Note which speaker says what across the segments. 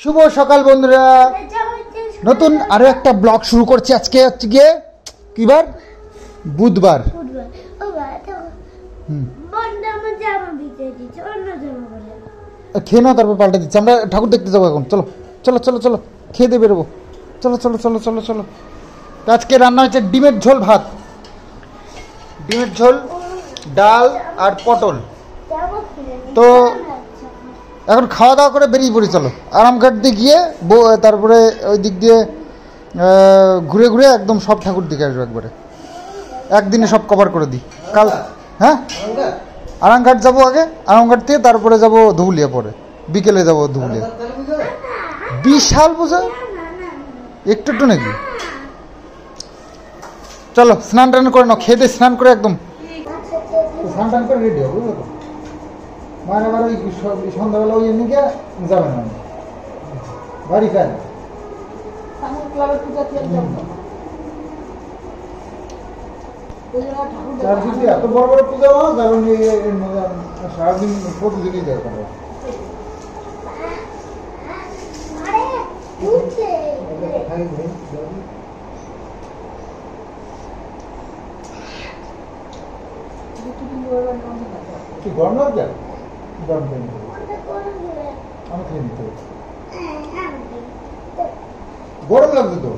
Speaker 1: শুভ সকাল বন্ধুরা, নতুন আরো একটা ব্লগ শুরু করছি। আজকে হচ্ছে গিয়ে কি বার? বুধবার। খেয়ে নাও, তারপর পাল্টে দিচ্ছি। আমরা ঠাকুর দেখতে যাবো এখন। চলো চলো চলো চলো, খেয়ে দিয়ে বেরোবো। চলো চলো চলো চলো চলো। আজকে রান্না হচ্ছে ডিমের ঝোল, ভাত, ডিমের ঝোল, ডাল আর পটল। তো এখন খাওয়া দাওয়া করে বেরিয়ে পড়ি। চলো আরামঘাট দিয়ে গিয়ে তারপরে ওই দিক দিয়ে ঘুরে ঘুরে একদম সব ঠাকুর দিকে আসবো একবারে, একদিনে সব কভার করে দিই কাল। হ্যাঁ, আরামঘাট যাবো আগে, আরামঘাট থেকে তারপরে যাবো ধুবুলিয়া, পরে বিকেলে যাবো ধুবুলিয়া। বিশাল বুঝো, একটু একটু নাকি। চলো স্নান টান করে নাও, খেয়ে দিয়ে স্নান করে একদম স্নান টান করে রেডি হবে, বুঝলো তো। মানে আবার ওই সন্ধ্যাবেলা ওই এমনি গিয়ে যাবে না বাড়ি ফের। এত বড় বড় পূজা হয়, কারণ সারাদিন প্রতিদিনই দরকার হয়। কি গরম লাগছে? গরম খেয়ে নিতে আমি খেয়ে নিতে গরম লাগছে তো।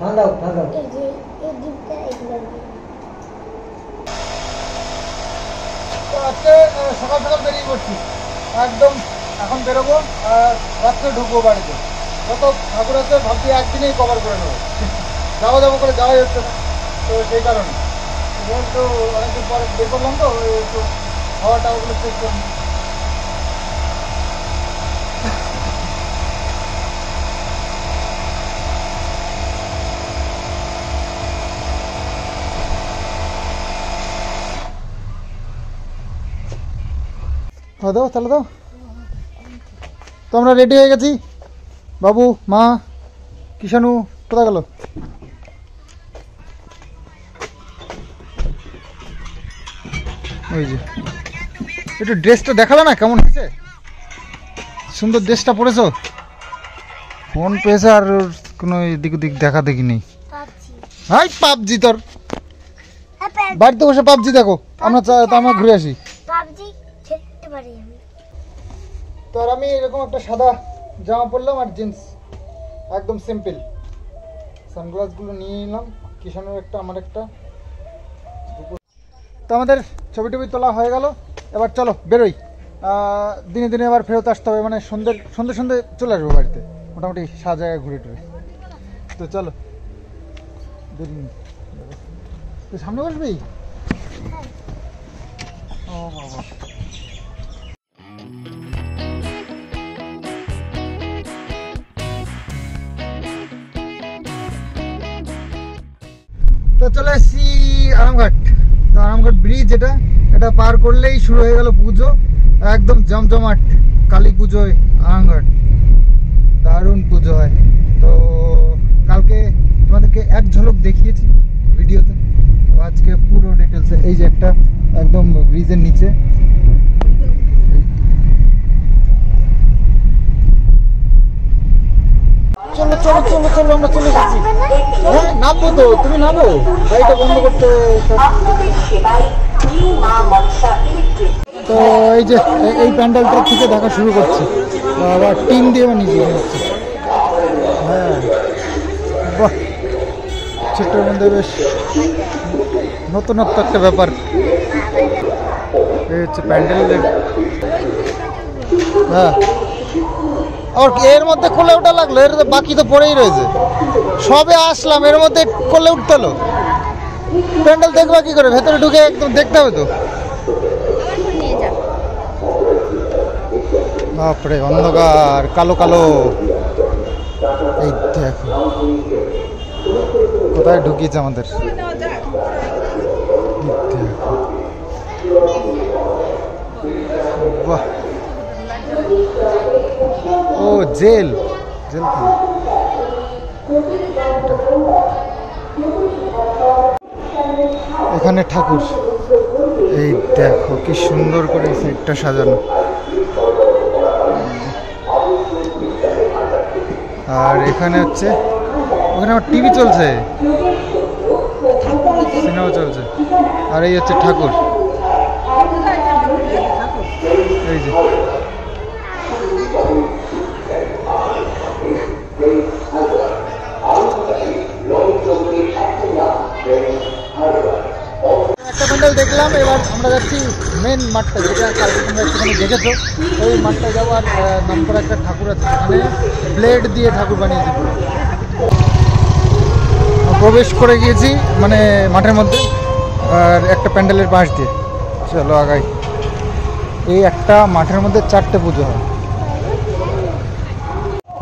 Speaker 1: ঠান্ডা ঠান্ডা। আজকে সকাল সকাল বেরিয়ে পড়ছি একদম। এখন বেরোবো আর রাত্রে ঢুকবো বাড়িতে। যত ঠাকুর আছে ভাবছি একদিনেই কভার করে নেবো। যাবো যাবো করে যাওয়াই হচ্ছে না, তো সেই কারণে তো অনেকদিন পরে বের করলাম, তো একটু খাওয়া টাওয়াগুলো চেক করলাম। দাও তাহলে দাও। তো আমরা রেডি হয়ে গেছি। বাবু, মা, কিষাণু কোথায় গেল? ওই যে একটু ড্রেসটা দেখালো না, কেমন হয়েছে? সুন্দর ড্রেসটা পরেছো। ফোন পেয়েছে আর কোনো এদিক ওদিক দেখা দেখি নেই। হাই পাবজি, তোর বাড়িতে বসে পাবজি দেখো। আমরা ঘুরে আসি। তো আর আমি এরকম একটা সাদা জামা পরলাম আর জিন্স, একদম সিম্পল। সানগ্লাসগুলো নিয়ে নিলাম, কিষাণুর একটা, আমার একটা। তো আমাদের ছবি টবি তোলা হয়ে গেল, এবার চলো বেরোই। দিনে দিনে আবার ফেরত আসতে হবে, মানে সন্ধ্যে চলে আসবো বাড়িতে, মোটামুটি 7 জায়গায় ঘুরে টুরে। তো চলো, তুই সামনে বসবি? ও বাবা। তো চলে এসছি আরামঘাট। তো আরামঘাট ব্রিজ, এটা পার করলেই শুরু হয়ে গেল পুজো, একদম জমজমাট। কালী পুজোয় আরামঘাট দারুণ পুজো হয়। তো কালকে তোমাদেরকে এক ঝলক দেখিয়েছি ভিডিওতে, আজকে পুরো ডিটেলসে। এই যে একটা একদম ব্রিজের নিচে, চলো চলো চলো চলো, আমরা চলে এসেছি। হ্যাঁ নামবো তো, তুমি নামো, গাড়িটা বন্ধ করতে। তো এই যে এই প্যান্ডেলটা থেকে দেখা শুরু করছি, আবার টিম দিয়ে নিয়ে যাচ্ছে। হ্যাঁ বাহ, ছোট্টের মধ্যে বেশ নতুনত্ব একটা ব্যাপার। এই হচ্ছে প্যান্ডেল। হ্যাঁ, আর এর মধ্যে কোলে ওঠা লাগলো, এর বাকি তো পড়েই রয়েছে। সবে আসলাম, এর মধ্যে কোলে উঠতে হলো। প্যান্ডেল দেখবা কি করে? ভেতরে ঢুকে একদম দেখতে হবে তো। বাপরে, অন্ধকার, কালো কালো। এই দেখো কোথায় ঢুকিয়েছে আমাদের। বাহ, ও জেল এখানে ঠাকুর। এই দেখো কি সুন্দর করে সাইডটা সাজানো। আর এখানে হচ্ছে, ওখানে আমার টিভি চলছে, সিনেমা চলছে। আর এই হচ্ছে ঠাকুর, এই যে একটা প্যান্ডেল দেখলাম। এবার আমরা যাচ্ছি মেন মাঠটা, যেটা কালকে তোমরা একটুখানি দেখেছো। ওই মাঠটা যাবো। আর নাম করা একটা ঠাকুর আছে, সেখানে ব্লেড দিয়ে ঠাকুর বানিয়েছি পুরো। প্রবেশ করে গিয়েছি মানে মাঠের মধ্যে, আর একটা প্যান্ডেলের পাশ দিয়ে। চলো আগাই। এই একটা মাঠের মধ্যে 4টে পুজো হয়।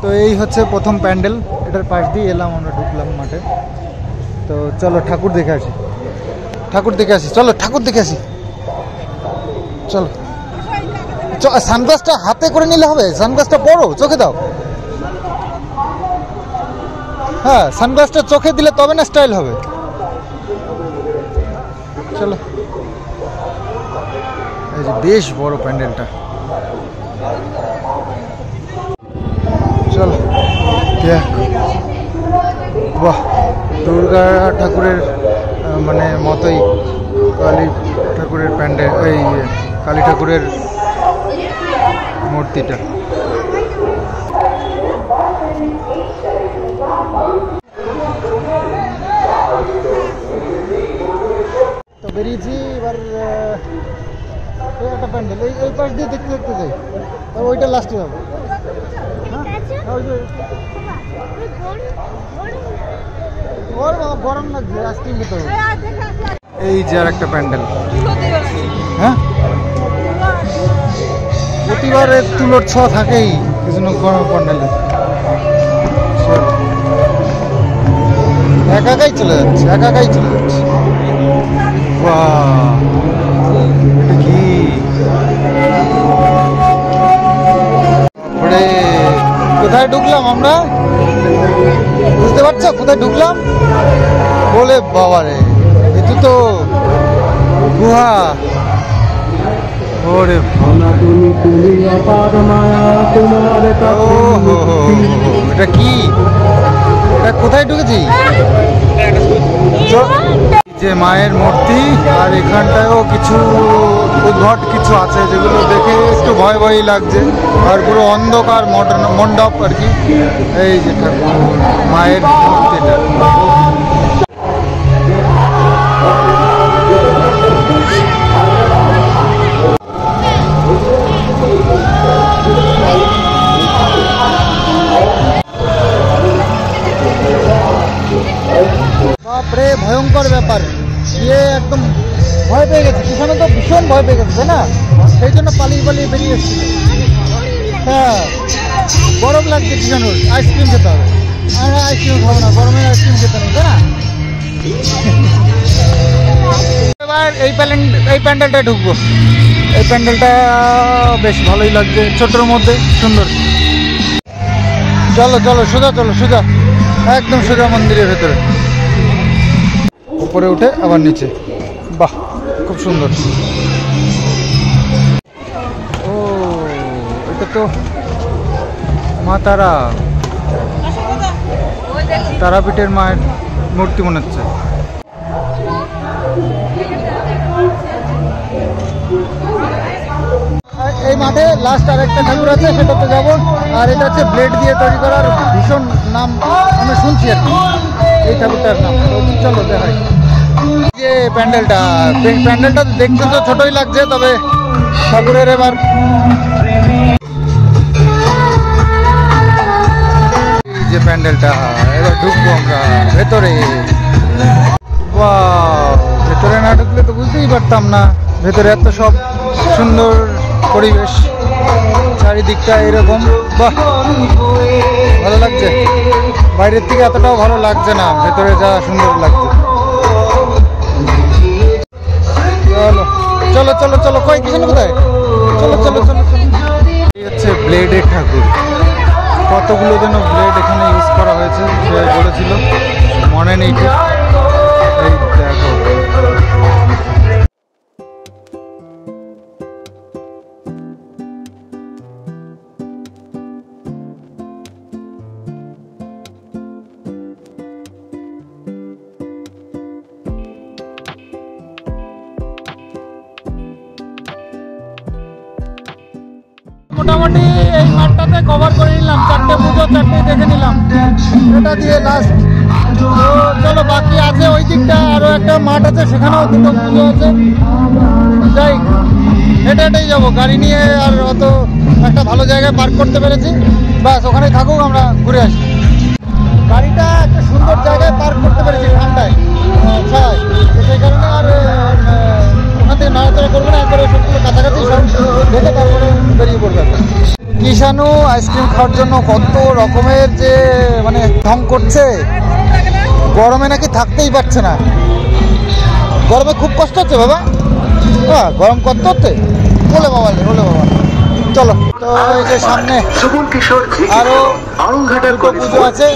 Speaker 1: তো এই হচ্ছে প্রথম প্যান্ডেল, এটার পাশ দিয়ে এলাম আমরা, ঢুকলাম মাঠে। তো চলো ঠাকুর দেখে আসি, ঠাকুর দেখে আসি, চলো ঠাকুর দেখে আসি, চলো। সানগ্লাসটা হাতে করে নিলে হবে? সানগ্লাসটা বড়, চোখে দাও। হ্যাঁ, সানগ্লাসটা চোখে দিলে তবে না স্টাইল হবে। চলো। এই যে বেশ বড় প্যান্ডেলটা, চলো দেখ। বাহ, দুর্গা ঠাকুরের মানে মতোই কালী ঠাকুরের প্যান্ডেল, এই কালী ঠাকুরের মূর্তিটা। তো বেরিয়েছি এবার। এই একটা প্যান্ডেল, এই পাশ দিয়ে দেখতে দেখতে যাই, তবে ওইটা লাস্টে যাবো। গরম লাগছে, আইসক্রিম খেতে হবে। এই যে আর একটা প্যান্ডেল। হ্যাঁ, প্রতিবারে তুলোর ছ থাকেই কৃষ্ণগড় প্যান্ডেলে। একাই চলে যাচ্ছে, একাই চলে যাচ্ছে। বাহ, এটা কি? কোথায় ঢুকলাম আমরা? বুঝতে পারছো কোথায় ঢুকলাম? বলে বাবারে, এটা তো গুহা। ওরে এটা কি? এটা কোথায় ঢুকেছি? যে মায়ের মূর্তি, আর এখানটায়ও কিছু উদ্ভট কিছু আছে, যেগুলো দেখে একটু ভয় ভয়ই লাগছে। আর পুরো অন্ধকার মণ্ডপ আর কি। এই যে ঠাকুর মায়ের মূর্তিটা, বাপরে ভয়ঙ্কর ব্যাপার। ইয়ে একদম ভয় পেয়ে গেছে, কিষানও তো ভীষণ ভয় পেয়ে গেছে, তাই না? সেই জন্য পালিয়ে পালিয়ে বেরিয়ে এসেছিল। হ্যাঁ, গরম লাগছে কিষানুর, আইসক্রিম খেতে হবে। আর আইসক্রিম খাবো না, গরমের আইসক্রিম খেতে নেই, তাই না? এবার এই প্যান্ডেলটা ঢুকবো। এই প্যান্ডেলটা বেশ ভালোই লাগছে, ছোটোর মধ্যে সুন্দর। চলো চলো, সোজা চলো, সোজা একদম সোজা মন্দিরের ভেতরে। উপরে উঠে আবার নিচে। বাহ, খুব সুন্দর। ও, এটা তো মা তারা, তারাপীঠের মায়ের মূর্তি মনে হচ্ছে। এই মাঠে লাস্ট আরেকটা ঠাকুর আছে, সেটাতে যাবো। আর এটা হচ্ছে ব্লেড দিয়ে তৈরি করার, ভীষণ নাম আমি শুনছি আর কি এই ঠাকুরটার নাম। চলো দেখাই। যে প্যান্ডেলটা দেখতে তো ছোটই লাগছে, তবে ঠাকুরের এবার যে প্যান্ডেলটা, এবার ঢুকবো আমরা ভেতরে। বাহ, ভেতরে না ঢুকলে তো বুঝতেই পারতাম না ভেতরে এত সব সুন্দর পরিবেশ, চারিদিকটা এরকম। বাহ, ভালো লাগছে। বাইরের থেকে এতটাও ভালো লাগছে না, ভেতরে যা সুন্দর লাগছে। চলো চলো চলো চলো, কই কিষান কোথায়? চলো চলো চলো চলো। এই হচ্ছে ব্লেডের ঠাকুর। কতগুলো যেন ব্লেড এখানে ইউজ করা হয়েছে সে বলেছিল, মনে নেই ঠিক। এই দেখো, মোটামুটি এই মাঠটাতে কভার করে নিলাম, 4টে পুজো 4টেই দেখে নিলাম, এটা দিয়ে লাস্ট। তো চলো বাকি আছে ওই দিকটা আরো একটা মাঠ আছে, সেখানেও 2টো পুজো আছে। যাই হেঁটে হেঁটেই যাবো, গাড়ি নিয়ে আর অত একটা ভালো জায়গায় পার্ক করতে পেরেছি, ব্যাস ওখানেই থাকুক, আমরা ঘুরে আসি। গাড়িটা একটা সুন্দর জায়গায় পার্ক করতে পেরেছি ঠান্ডায় ছায়, তো সেই কারণে আর ওখান থেকে নাড়াচাড়া করবো না, একবারে সবগুলো কাছাকাছি সব দেখে তারপরে বেরিয়ে পড়বে। কিষানু আইসক্রিম খাওয়ার জন্য কত রকমের যে মানে ঢং করছে, গরমে নাকি থাকতেই পারছে না, গরমে খুব কষ্ট হচ্ছে বাবা, গরম কষ্ট হচ্ছে, বলে বাবা বলে বাবা। চলো, তো এই যে সামনে আরো পুজো আছে,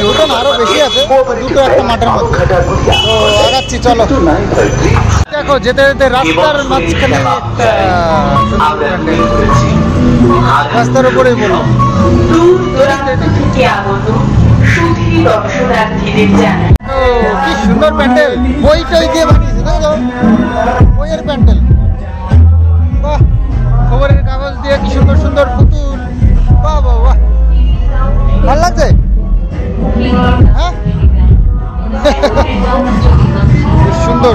Speaker 1: দুটো না আরো বেশি আছে, দুটো একটা মাঠের মধ্যে, তো আগাচ্ছি চলো। দেখো যেতে যেতে রাস্তার মাঝখানে একটা রাস্তার উপরেই বলো কি সুন্দর প্যান্ডেল, বই টই দিয়ে বানিয়েছে, দেখো বইয়ের প্যান্ডেল, বাহ, খবরের কাগজ দিয়ে কি সুন্দর সুন্দর পুতুল, বাহ বাহ বাহ, ভালো লাগছে, হ্যাঁ সুন্দর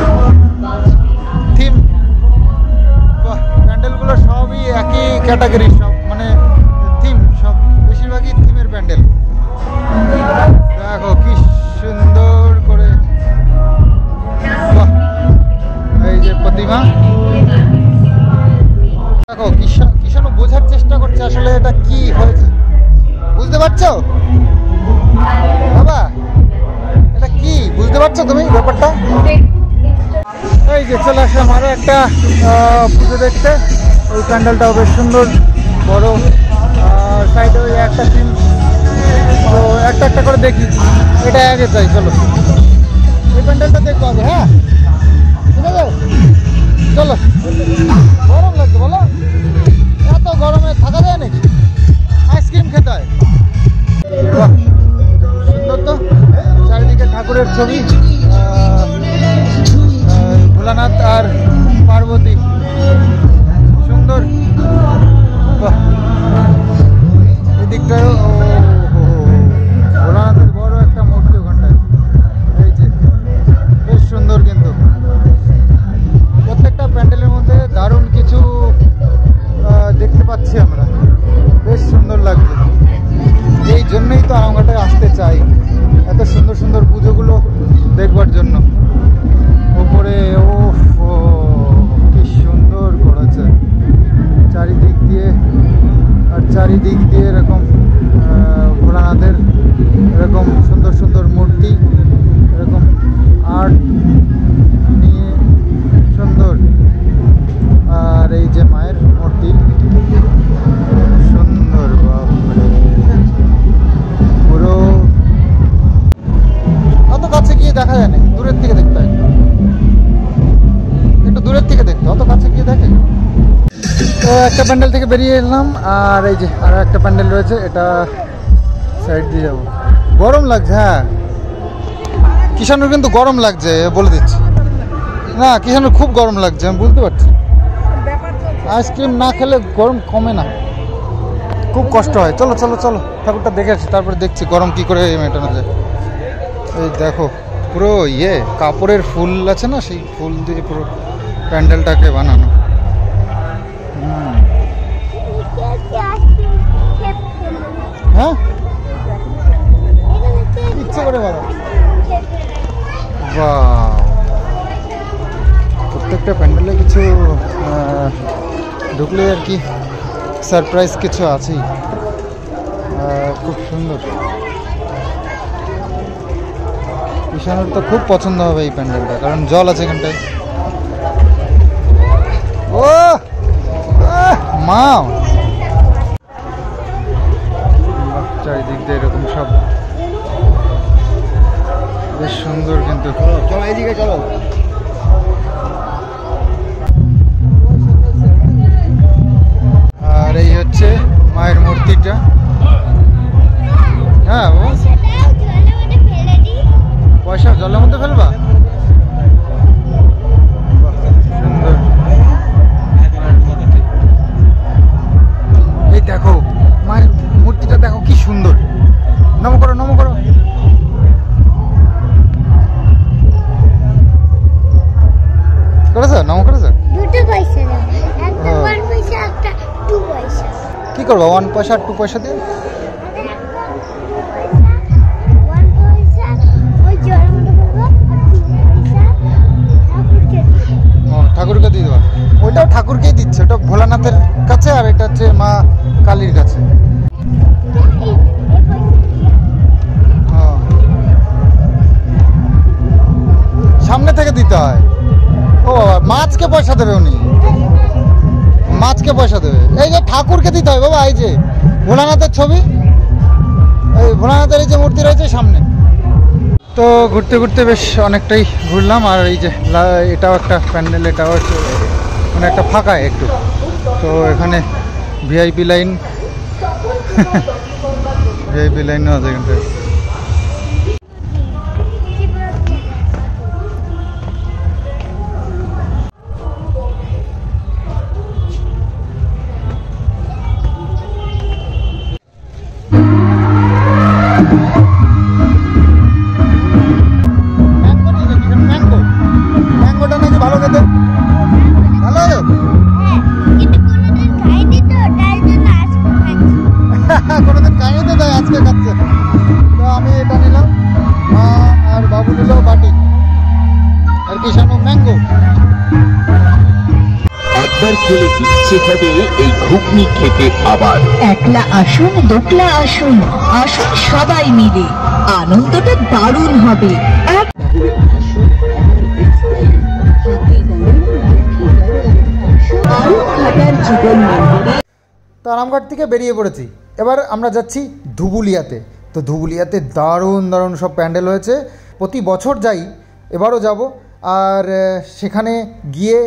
Speaker 1: থিম, বাহ, প্যান্ডেলগুলো সবই একই ক্যাটাগরি, সব মানে থিম, সব বেশিরভাগই থিমের প্যান্ডেল। দেখো কি সুন্দর করে, বাহ, এই যে প্রতিমা, দেখো কিষানু বোঝার চেষ্টা করছে আসলে এটা কি হয়েছে, বুঝতে পারছো বাবা, এটা কি বুঝতে পারছো তুমি ব্যাপারটা? এই যে চলে আসলাম আরো একটা পুজো দেখতে, ওই প্যান্ডেলটাও বেশ সুন্দর বড়, আর সাইডে ওই একটা সিন, তো একটা একটা করে দেখি, এটা আগে যাই, চলো এই প্যান্ডেলটা দেখবো আগে, হ্যাঁ ঠিক আছে চলো। গরম লাগছে বলো, এত গরমে থাকা যায় নাকি, আইসক্রিম খেতে হয়, সুন্দর তো, চারিদিকে ঠাকুরের ছবি, ভোলানাথ আর পার্বতী, সুন্দর, এদিকটাও ভোলানাথের বড় একটা মূর্তি ওখানটায়, এই যে বেশ সুন্দর, কিন্তু প্রত্যেকটা প্যান্ডেলের মধ্যে দারুণ কিছু দেখতে পাচ্ছি আমরা, বেশ সুন্দর লাগছে, এই জন্যই তো আরামঘাটায় আসতে চাই, এত সুন্দর সুন্দর পুজোগুলো দেখবার জন্য। ওপরে ও কি সুন্দর করেছে চারিদিক দিয়ে, আর চারিদিক দিয়ে এরকম ভোলানাথের এরকম সুন্দর সুন্দর মূর্তি, এরকম আর্ট নিয়ে সুন্দর, আর এই যে মায়ের মূর্তি সুন্দর, পুরো অত কাছে গিয়ে দেখা যায় না, দূরের থেকে দেখতে হয়, একটু দূরের থেকে দেখতে, অত কাছে গিয়ে দেখে। তো একটা প্যান্ডেল থেকে বেরিয়ে এলাম, আর এই যে আর একটা প্যান্ডেল রয়েছে, এটা সাইড দিয়ে যাবো, গরম লাগছে, হ্যাঁ কিষানুর কিন্তু গরম লাগছে বলে দিচ্ছি, না কিষানুর খুব গরম লাগছে, আমি বুঝতে পারছি, আইসক্রিম না খেলে গরম কমে না, খুব কষ্ট হয়। চলো চলো চলো ঠাকুরটা দেখে আসি, তারপরে দেখছি গরম কি করে মেটানো যায়। এই দেখো পুরো ইয়ে কাপড়ের ফুল আছে না, সেই ফুল দিয়ে পুরো প্যান্ডেলটাকে বানানো, হ্যাঁ ইচ্ছে করে বানানো, বাহ, প্রত্যেকটা প্যান্ডেলে কিছু ঢুকলে আর কি সারপ্রাইজ কিছু আছেই, খুব সুন্দর, কিষানুর তো খুব পছন্দ হবে এই প্যান্ডেলটা, কারণ জল আছে এখানটায়, ও মা, চারিদিক দিয়ে এরকম সব বেশ সুন্দর, কিন্তু চলো এইদিকে চলো, আর এই হচ্ছে মায়ের মূর্তিটা, হ্যাঁ পয়সা জলের মধ্যে ফেলবা, সুন্দর করবো 1 পয়সা আর 2 পয়সা দিয়ে? ও ঠাকুরকে দিয়ে দেওয়া, ওইটাও ঠাকুরকেই দিচ্ছে, ওটা ভোলানাথের কাছে আর এটা হচ্ছে মা কালীর কাছে। সামনে থেকে দিতে হয়। ও মাছকে পয়সা দেবে উনি, মাছকে পয়সা দেবে। এই যে ঠাকুরকে দিতে হয় বাবা, এই যে ভোলানাথের ছবি, এই ভোলানাথের এই যে মূর্তি রয়েছে সামনে। তো ঘুরতে ঘুরতে বেশ অনেকটাই ঘুরলাম, আর এই যে এটাও একটা প্যান্ডেল, এটাও মানে একটা ফাঁকা একটু। তো এখানে ভিআইপি লাইন, ভিআইপি লাইনও আছে এখানটা। ম্যাঙ্গোটা নাকি ভালো খেতে, ভালো কোনোদিন খাইনি তো, তাই আজকে খাচ্ছে। তো আমি এটা নিলাম, মা আর বাবু নিল বাটি, আর কিষানু ম্যাঙ্গো।
Speaker 2: একবার খেলে ইচ্ছে হবে এই ঘুগনি খেতে আবার।
Speaker 3: একলা আসুন দোকলা আসুন, আসুন সবাই মিলে, আনন্দটা দারুণ হবে।
Speaker 1: তারামঘাট থেকে বেরিয়ে পড়েছি, এবার আমরা যাচ্ছি ধুবুলিয়াতে। তো ধুবুলিয়াতে দারুণ দারুণ সব প্যান্ডেল হয়েছে, প্রতি বছর যাই, এবারও যাব। আর সেখানে গিয়ে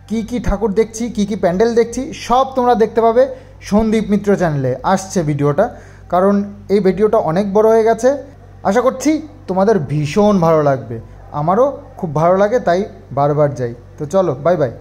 Speaker 1: কি কি ঠাকুর দেখছি, কি কি প্যান্ডেল দেখছি, সব তোমরা দেখতে পাবে সন্দীপ মিত্র চ্যানেলে আসছে ভিডিওটা। কারণ এই ভিডিওটা অনেক বড় হয়ে গেছে, আশা করছি তোমাদের ভীষণ ভালো লাগবে, আমারও খুব ভালো লাগে, তাই বারবার যাই। তো চলো, বাই বাই।